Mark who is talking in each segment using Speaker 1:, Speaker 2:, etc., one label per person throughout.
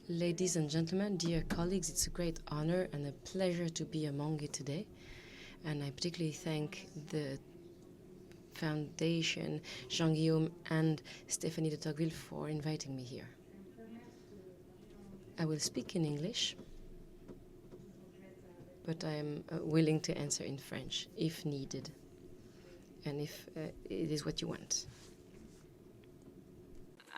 Speaker 1: Ladies and gentlemen, dear colleagues, it's a great honor and a pleasure to be among you today. And I particularly thank the Foundation, Jean-Guillaume and Stéphanie de Tocqueville for inviting me here. I will speak in English, but I am willing to answer in French if needed, and if it is what you want.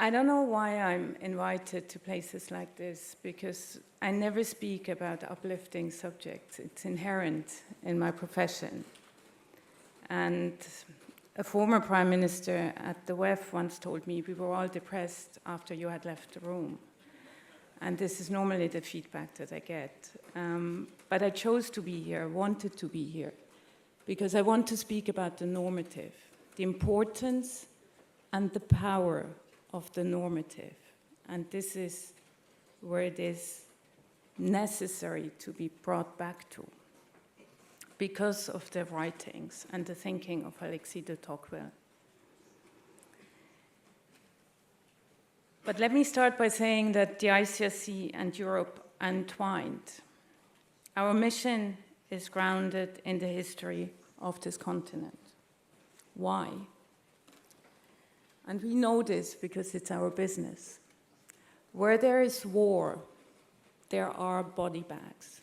Speaker 2: I don't know why I'm invited to places like this, because I never speak about uplifting subjects. It's inherent in my profession. And a former prime minister at the WEF once told me we were all depressed after you had left the room. And this is normally the feedback that I get. But I chose to be here, wanted to be here, because I want to speak about the normative, the importance and the power of the normative. And this is where it is necessary to be brought back to, because of the writings and the thinking of Alexis de Tocqueville. But let me start by saying that the ICRC and Europe are entwined. Our mission is grounded in the history of this continent. Why? And we know this because it's our business. Where there is war, there are body bags.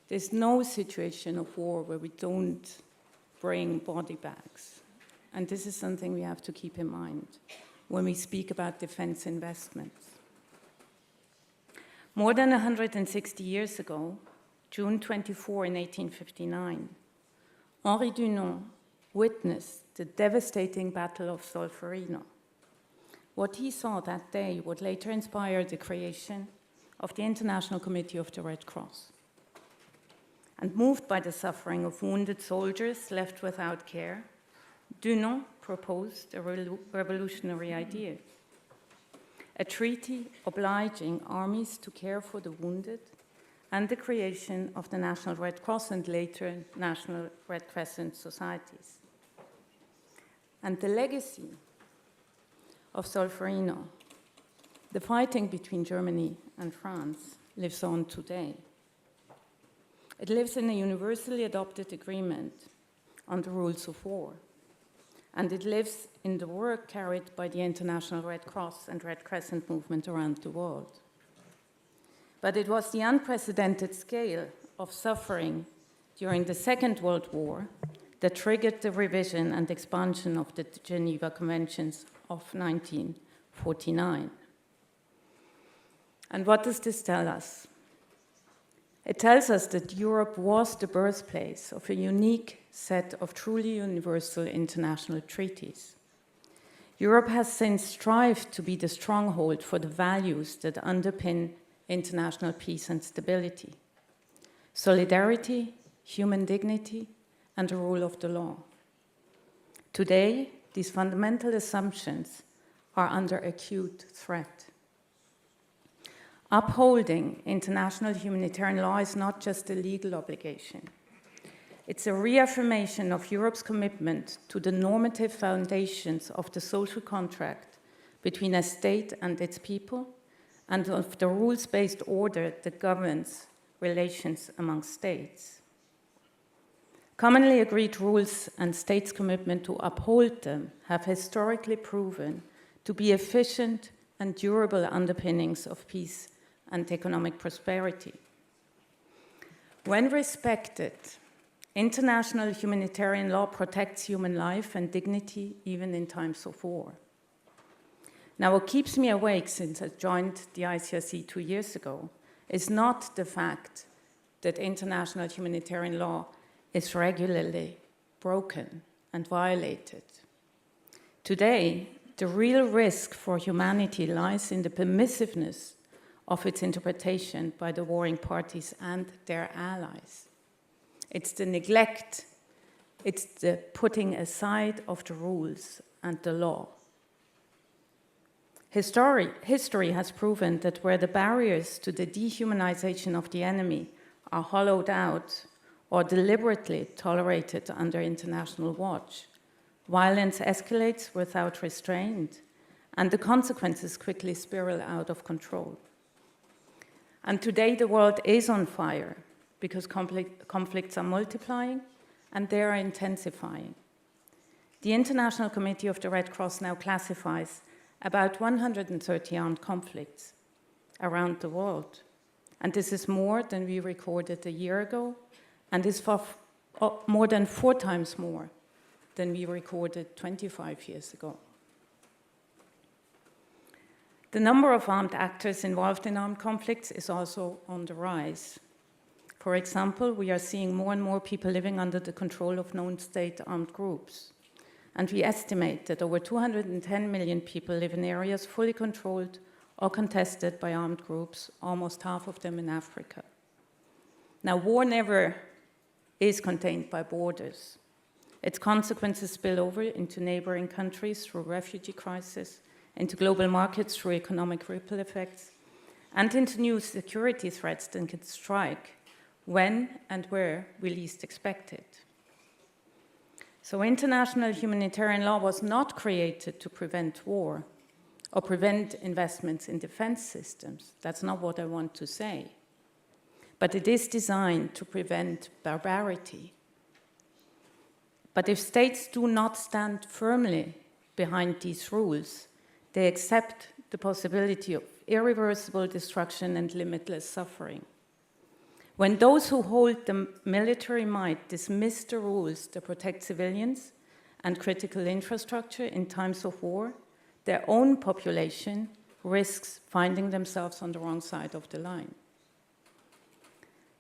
Speaker 2: There's no situation of war where we don't bring body bags. And this is something we have to keep in mind when we speak about defense investments. More than 160 years ago, June 24 in 1859, Henri Dunant witnessed the devastating Battle of Solferino. What he saw that day would later inspire the creation of the International Committee of the Red Cross. And moved by the suffering of wounded soldiers left without care, Dunant proposed a revolutionary idea: a treaty obliging armies to care for the wounded and the creation of the National Red Cross and later National Red Crescent societies. And the legacy of Solferino, the fighting between Germany and France, lives on today. It lives in a universally adopted agreement on the rules of war. And it lives in the work carried by the International Red Cross and Red Crescent movement around the world. But it was the unprecedented scale of suffering during the Second World War that triggered the revision and expansion of the Geneva Conventions of 1949. And what does this tell us? It tells us that Europe was the birthplace of a unique set of truly universal international treaties. Europe has since strived to be the stronghold for the values that underpin international peace and stability: solidarity, human dignity, and the rule of the law. Today, these fundamental assumptions are under acute threat. Upholding international humanitarian law is not just a legal obligation. It's a reaffirmation of Europe's commitment to the normative foundations of the social contract between a state and its people, and of the rules-based order that governs relations among states. Commonly agreed rules and states' commitment to uphold them have historically proven to be efficient and durable underpinnings of peace and economic prosperity. When respected, international humanitarian law protects human life and dignity even in times of war. Now, what keeps me awake since I joined the ICRC 2 years ago is not the fact that international humanitarian law is regularly broken and violated. Today, the real risk for humanity lies in the permissiveness of its interpretation by the warring parties and their allies. It's the neglect, it's the putting aside of the rules and the law. History has proven that where the barriers to the dehumanization of the enemy are hollowed out or deliberately tolerated under international watch, violence escalates without restraint, and the consequences quickly spiral out of control. And today the world is on fire because conflicts are multiplying and they are intensifying. The International Committee of the Red Cross now classifies about 130 armed conflicts around the world. And this is more than we recorded a year ago, and is more than 4 times more than we recorded 25 years ago. The number of armed actors involved in armed conflicts is also on the rise. For example, we are seeing more and more people living under the control of known state armed groups. And we estimate that over 210 million people live in areas fully controlled or contested by armed groups, almost half of them in Africa. Now, war never is contained by borders. Its consequences spill over into neighboring countries through refugee crisis, into global markets through economic ripple effects, and into new security threats that can strike when and where we least expect it. So international humanitarian law was not created to prevent war or prevent investments in defense systems. That's not what I want to say. But it is designed to prevent barbarity. But if states do not stand firmly behind these rules, they accept the possibility of irreversible destruction and limitless suffering. When those who hold the military might dismiss the rules that protect civilians and critical infrastructure in times of war, their own population risks finding themselves on the wrong side of the line.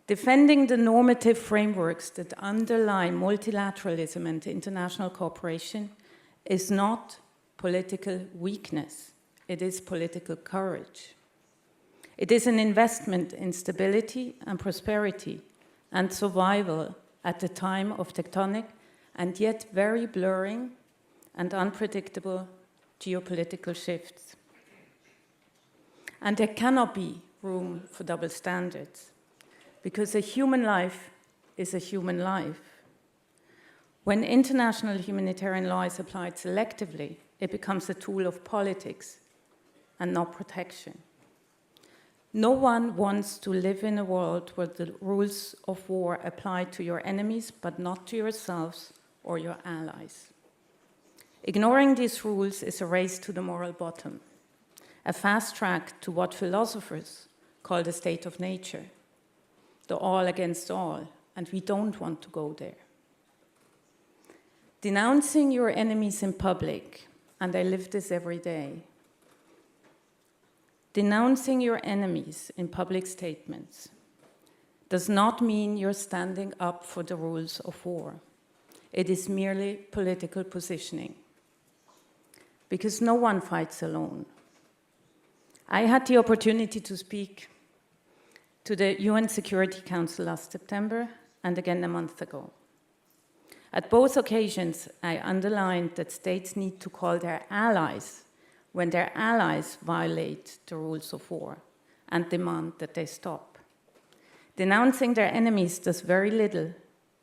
Speaker 2: Defending the normative frameworks that underlie multilateralism and international cooperation is not political weakness, it is political courage. It is an investment in stability and prosperity and survival at the time of tectonic and yet very blurring and unpredictable geopolitical shifts. And there cannot be room for double standards, because a human life is a human life. When international humanitarian law is applied selectively, it becomes a tool of politics and not protection. No one wants to live in a world where the rules of war apply to your enemies, but not to yourselves or your allies. Ignoring these rules is a race to the moral bottom, a fast track to what philosophers call the state of nature, the all against all, and we don't want to go there. Denouncing your enemies in public, and I live this every day, denouncing your enemies in public statements does not mean you're standing up for the rules of war. It is merely political positioning, because no one fights alone. I had the opportunity to speak to the UN Security Council last September and again a month ago. At both occasions, I underlined that states need to call their allies when their allies violate the rules of war and demand that they stop. Denouncing their enemies does very little,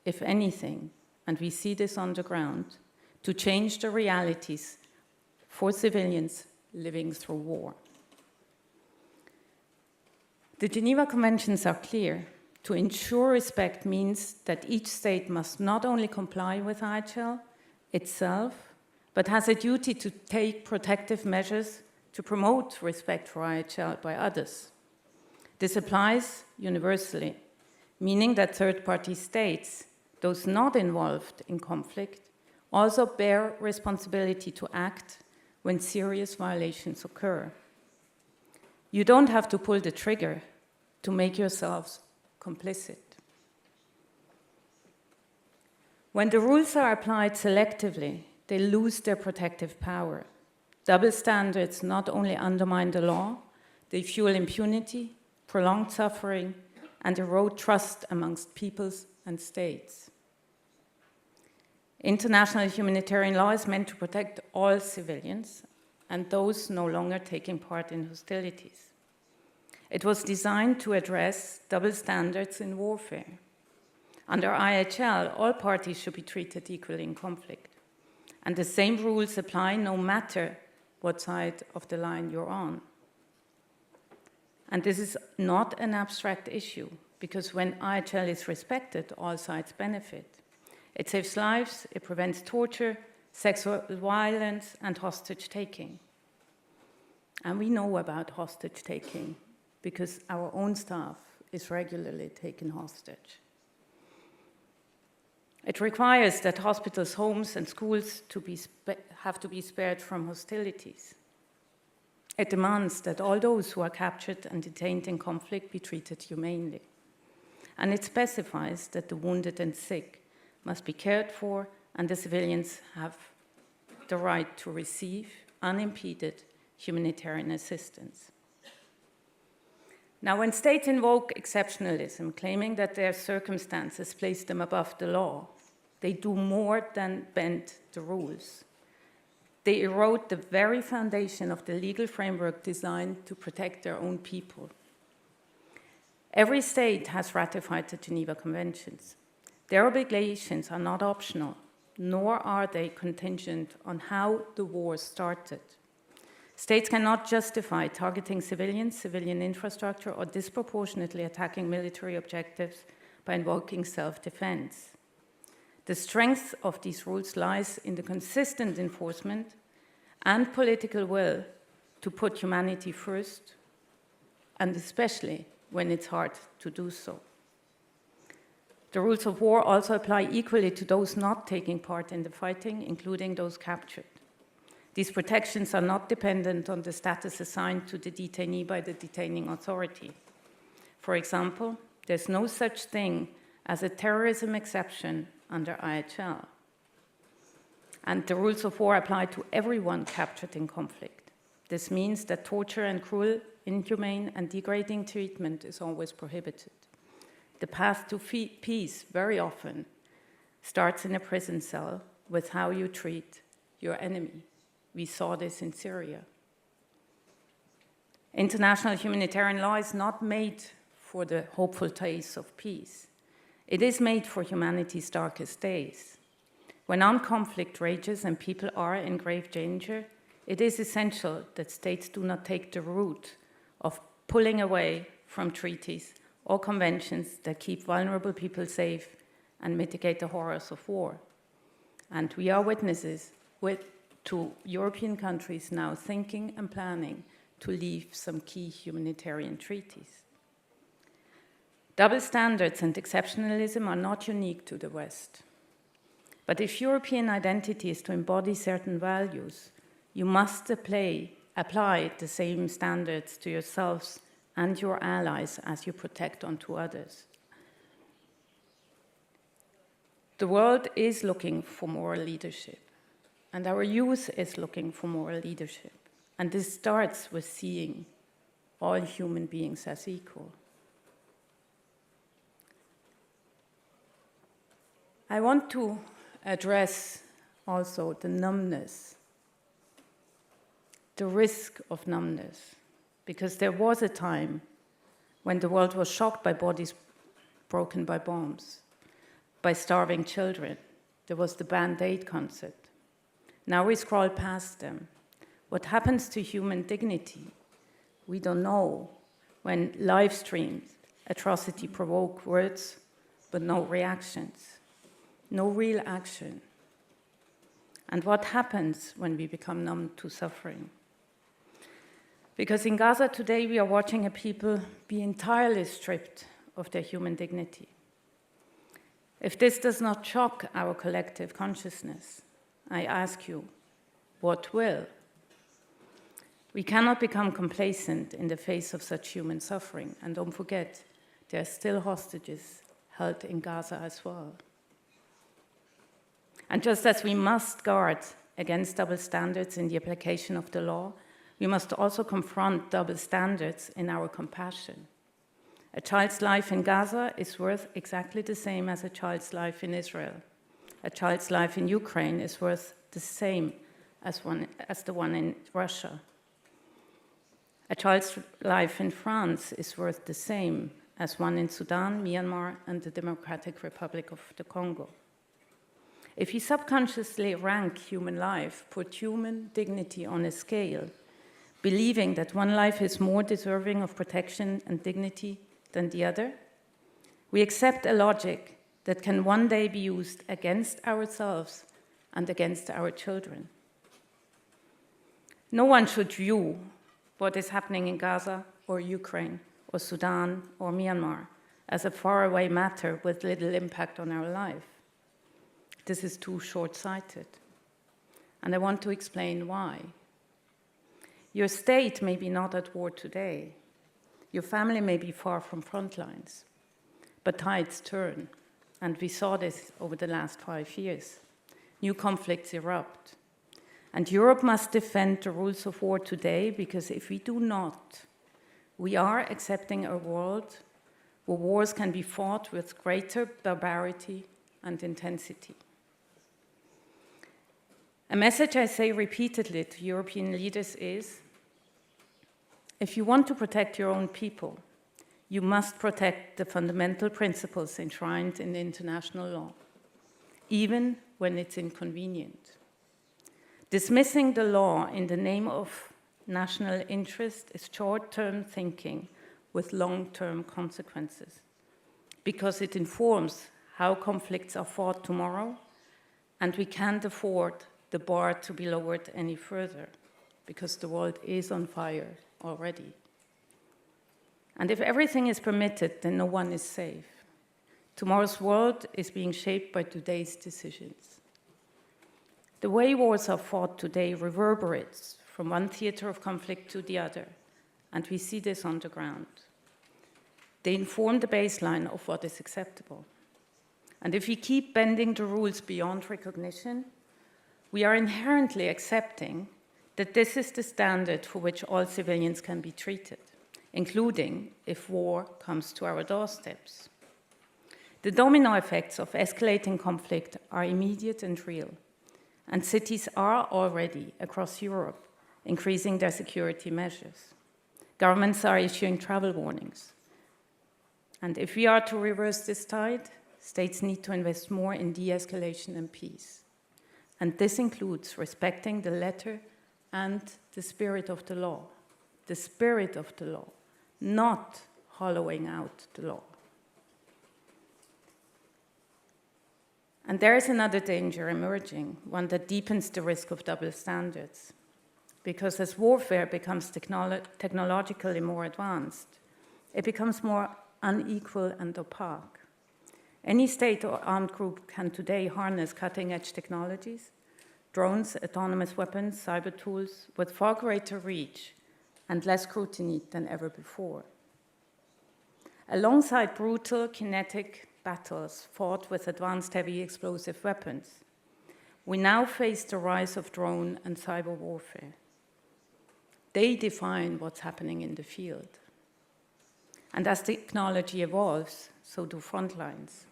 Speaker 2: if anything, and we see this on the ground, to change the realities for civilians living through war. The Geneva Conventions are clear. To ensure respect means that each state must not only comply with IHL itself, but has a duty to take protective measures to promote respect for IHL by others. This applies universally, meaning that third-party states, those not involved in conflict, also bear responsibility to act when serious violations occur. You don't have to pull the trigger to make yourselves complicit. When the rules are applied selectively, they lose their protective power. Double standards not only undermine the law, they fuel impunity, prolonged suffering, and erode trust amongst peoples and states. International humanitarian law is meant to protect all civilians and those no longer taking part in hostilities. It was designed to address double standards in warfare. Under IHL, all parties should be treated equally in conflict, and the same rules apply no matter what side of the line you're on. And this is not an abstract issue, because when IHL is respected, all sides benefit. It saves lives, it prevents torture, sexual violence, and hostage-taking. And we know about hostage-taking because our own staff is regularly taken hostage. It requires that hospitals, homes, and schools have to be spared from hostilities. It demands that all those who are captured and detained in conflict be treated humanely. And it specifies that the wounded and sick must be cared for, and the civilians have the right to receive unimpeded humanitarian assistance. Now, when states invoke exceptionalism, claiming that their circumstances place them above the law, they do more than bend the rules. They erode the very foundation of the legal framework designed to protect their own people. Every state has ratified the Geneva Conventions. Their obligations are not optional, nor are they contingent on how the war started. States cannot justify targeting civilians, civilian infrastructure, or disproportionately attacking military objectives by invoking self-defense. The strength of these rules lies in the consistent enforcement and political will to put humanity first, and especially when it's hard to do so. The rules of war also apply equally to those not taking part in the fighting, including those captured. These protections are not dependent on the status assigned to the detainee by the detaining authority. For example, there's no such thing as a terrorism exception under IHL. And the rules of war apply to everyone captured in conflict. This means that torture and cruel, inhumane, and degrading treatment is always prohibited. The path to peace very often starts in a prison cell with how you treat your enemy. We saw this in Syria. International humanitarian law is not made for the hopeful days of peace. It is made for humanity's darkest days. When armed conflict rages and people are in grave danger, it is essential that states do not take the route of pulling away from treaties or conventions that keep vulnerable people safe and mitigate the horrors of war. And we are witnesses to European countries now thinking and planning to leave some key humanitarian treaties. Double standards and exceptionalism are not unique to the West. But if European identity is to embody certain values, you must apply the same standards to yourselves and your allies as you protect onto others. The world is looking for moral leadership, and our youth is looking for moral leadership. And this starts with seeing all human beings as equal. I want to address also the numbness, the risk of numbness, because there was a time when the world was shocked by bodies broken by bombs, by starving children. There was the Band-Aid concert. Now we scroll past them. What happens to human dignity? We don't know when live streams atrocity provoke words, but no reactions, no real action. And what happens when we become numb to suffering? Because in Gaza today, we are watching a people be entirely stripped of their human dignity. If this does not shock our collective consciousness, I ask you, what will? We cannot become complacent in the face of such human suffering. And don't forget, there are still hostages held in Gaza as well. And just as we must guard against double standards in the application of the law, we must also confront double standards in our compassion. A child's life in Gaza is worth exactly the same as a child's life in Israel. A child's life in Ukraine is worth the same as the one in Russia. A child's life in France is worth the same as one in Sudan, Myanmar, and the Democratic Republic of the Congo. If we subconsciously rank human life, put human dignity on a scale, believing that one life is more deserving of protection and dignity than the other. We accept a logic that can one day be used against ourselves and against our children. No one should view what is happening in Gaza or Ukraine or Sudan or Myanmar as a faraway matter with little impact on our life. This is too short-sighted. And I want to explain why. Your state may be not at war today. Your family may be far from front lines. But tides turn, and we saw this over the last 5 years. New conflicts erupt. And Europe must defend the rules of war today, because if we do not, we are accepting a world where wars can be fought with greater barbarity and intensity. A message I say repeatedly to European leaders is, if you want to protect your own people, you must protect the fundamental principles enshrined in international law, even when it's inconvenient. Dismissing the law in the name of national interest is short-term thinking with long-term consequences, because it informs how conflicts are fought tomorrow, and we can't afford the bar to be lowered any further, because the world is on fire already. And if everything is permitted, then no one is safe. Tomorrow's world is being shaped by today's decisions. The way wars are fought today reverberates from one theater of conflict to the other, and we see this on the ground. They inform the baseline of what is acceptable. And if we keep bending the rules beyond recognition, we are inherently accepting that this is the standard for which all civilians can be treated, including if war comes to our doorsteps. The domino effects of escalating conflict are immediate and real, and cities are already, across Europe, increasing their security measures. Governments are issuing travel warnings. And if we are to reverse this tide, states need to invest more in de-escalation and peace. And this includes respecting the letter and the spirit of the law. The spirit of the law, not hollowing out the law. And there is another danger emerging, one that deepens the risk of double standards. Because as warfare becomes technologically more advanced, it becomes more unequal and opaque. Any state or armed group can today harness cutting-edge technologies, drones, autonomous weapons, cyber tools, with far greater reach and less scrutiny than ever before. Alongside brutal kinetic battles fought with advanced heavy explosive weapons, we now face the rise of drone and cyber warfare. They define what's happening in the field. And as technology evolves, so do front lines.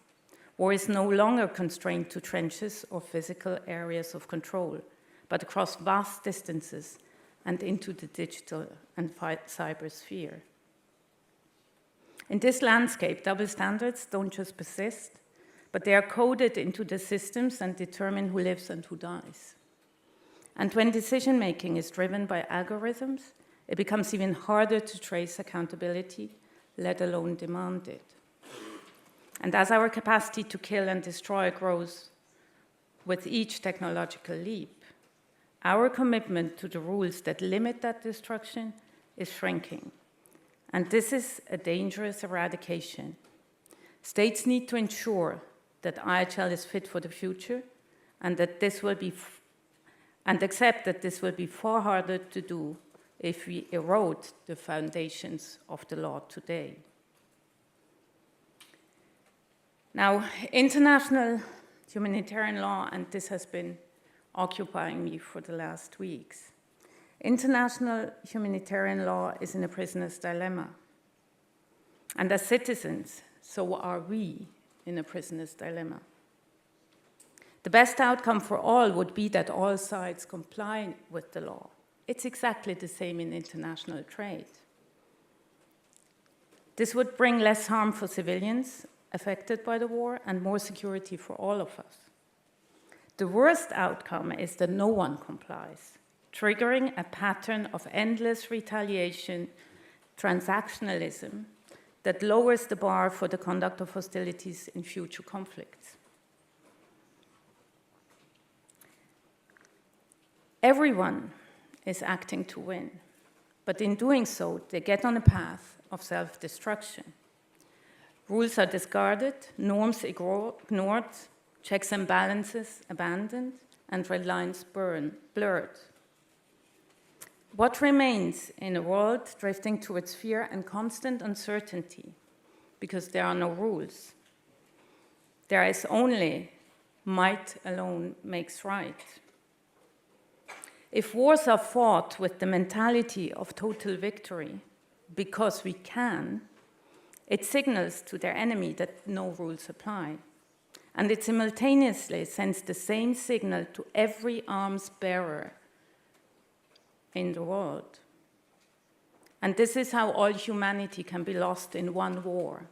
Speaker 2: War is no longer constrained to trenches or physical areas of control, but across vast distances and into the digital and cyber sphere. In this landscape, double standards don't just persist, but they are coded into the systems and determine who lives and who dies. And when decision-making is driven by algorithms, it becomes even harder to trace accountability, let alone demand it. And as our capacity to kill and destroy grows with each technological leap, our commitment to the rules that limit that destruction is shrinking. And this is a dangerous eradication. States need to ensure that IHL is fit for the future and that this will be and accept that this will be far harder to do if we erode the foundations of the law today. Now, international humanitarian law, and this has been occupying me for the last weeks. International humanitarian law is in a prisoner's dilemma. And as citizens, so are we in a prisoner's dilemma. The best outcome for all would be that all sides comply with the law. It's exactly the same in international trade. This would bring less harm for civilians affected by the war and more security for all of us. The worst outcome is that no one complies. triggering a pattern of endless retaliation, transactionalism, that lowers the bar for the conduct of hostilities in future conflicts. Everyone is acting to win, but in doing so, they get on a path of self-destruction. Rules are discarded, norms ignored, checks and balances abandoned, and red lines blurred. What remains in a world drifting towards fear and constant uncertainty because there are no rules? There is only might alone makes right. If wars are fought with the mentality of total victory because we can, it signals to their enemy that no rules apply. And it simultaneously sends the same signal to every arms bearer in the world. And this is how all humanity can be lost in one war.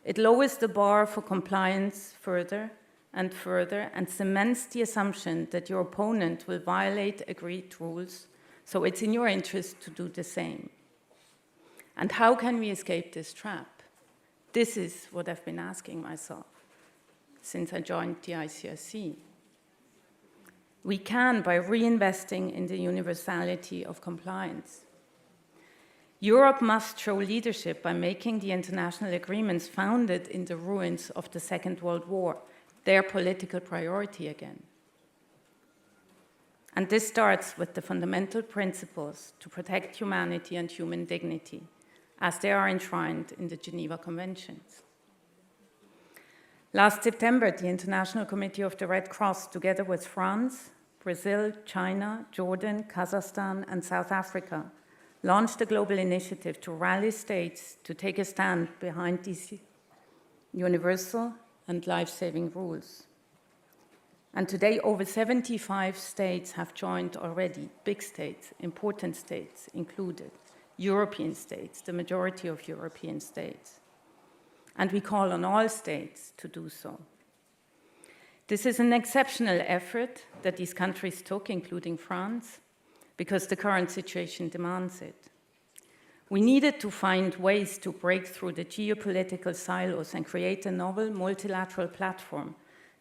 Speaker 2: It lowers the bar for compliance further and further and cements the assumption that your opponent will violate agreed rules, so it's in your interest to do the same. And how can we escape this trap? This is what I've been asking myself since I joined the ICRC. We can by reinvesting in the universality of compliance. Europe must show leadership by making the international agreements founded in the ruins of the Second World War their political priority again. And this starts with the fundamental principles to protect humanity and human dignity, as they are enshrined in the Geneva Conventions. Last September, the International Committee of the Red Cross, together with France, Brazil, China, Jordan, Kazakhstan, and South Africa, launched a global initiative to rally states to take a stand behind these universal and life-saving rules. And today, over 75 states have joined already, big states, important states included, European states, the majority of European states. And we call on all states to do so. This is an exceptional effort that these countries took, including France, because the current situation demands it. We needed to find ways to break through the geopolitical silos and create a novel multilateral platform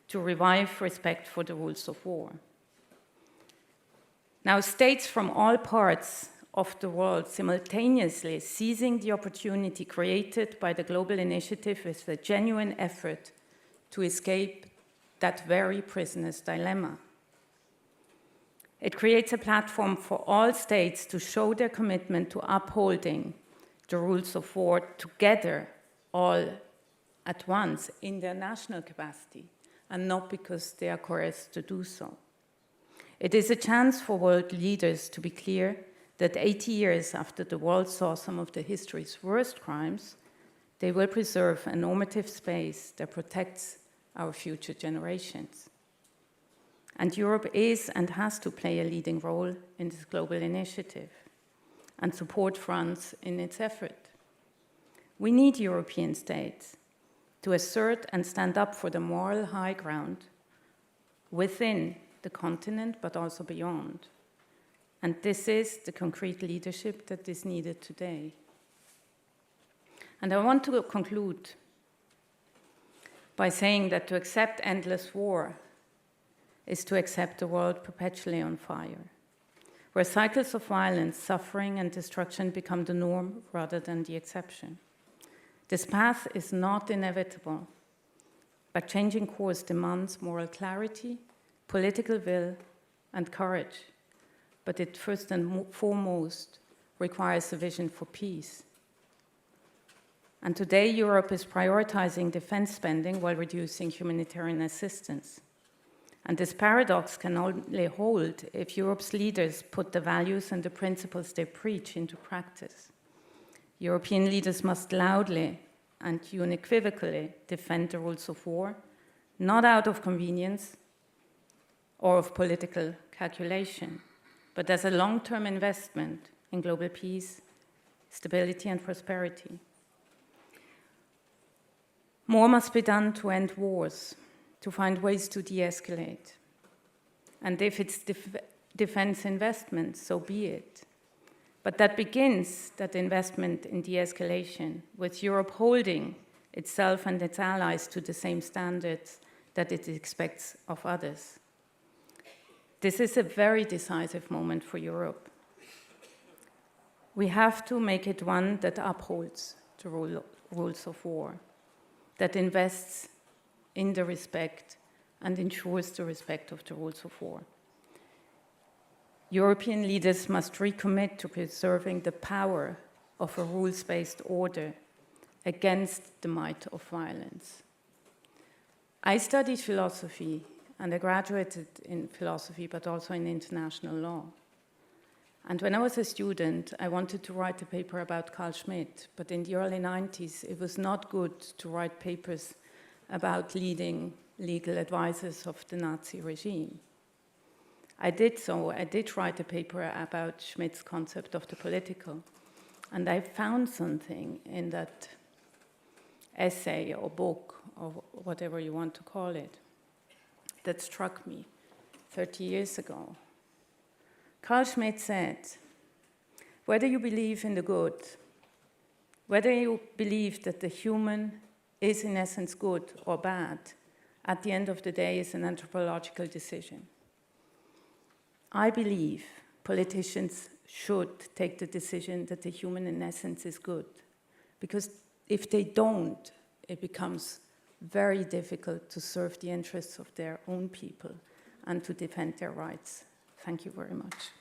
Speaker 2: to revive respect for the rules of war. Now, states from all parts of the world simultaneously seizing the opportunity created by the global initiative with a genuine effort to escape that very prisoner's dilemma. It creates a platform for all states to show their commitment to upholding the rules of war together, all at once, in their national capacity, and not because they are coerced to do so. It is a chance for world leaders to be clear that 80 years after the world saw some of the history's worst crimes, they will preserve a normative space that protects our future generations. And Europe is and has to play a leading role in this global initiative and support France in its effort. We need European states to assert and stand up for the moral high ground within the continent, but also beyond. And this is the concrete leadership that is needed today. And I want to conclude by saying that to accept endless war is to accept a world perpetually on fire, where cycles of violence, suffering, and destruction become the norm rather than the exception. This path is not inevitable, but changing course demands moral clarity, political will, and courage. But it first and foremost requires a vision for peace. And today, Europe is prioritizing defense spending while reducing humanitarian assistance. And this paradox can only hold if Europe's leaders put the values and the principles they preach into practice. European leaders must loudly and unequivocally defend the rules of war, not out of convenience or of political calculation, but as a long-term investment in global peace, stability, and prosperity. More must be done to end wars, to find ways to de-escalate. And if it's defense investment, so be it. But that begins, that investment in de-escalation, with Europe holding itself and its allies to the same standards that it expects of others. This is a very decisive moment for Europe. We have to make it one that upholds the rules of war, that invests in the respect and ensures the respect of the rules of war. European leaders must recommit to preserving the power of a rules-based order against the might of violence. I studied philosophy, and I graduated in philosophy, but also in international law. And when I was a student, I wanted to write a paper about Carl Schmitt, but in the early 90s, it was not good to write papers about leading legal advisors of the Nazi regime. I did write a paper about Schmitt's concept of the political, and I found something in that essay or book, or whatever you want to call it, that struck me 30 years ago. Carl Schmitt said, whether you believe in the good, whether you believe that the human is in essence good or bad, at the end of the day is an anthropological decision. I believe politicians should take the decision that the human in essence is good, because if they don't, it becomes very difficult to serve the interests of their own people and to defend their rights. Thank you very much.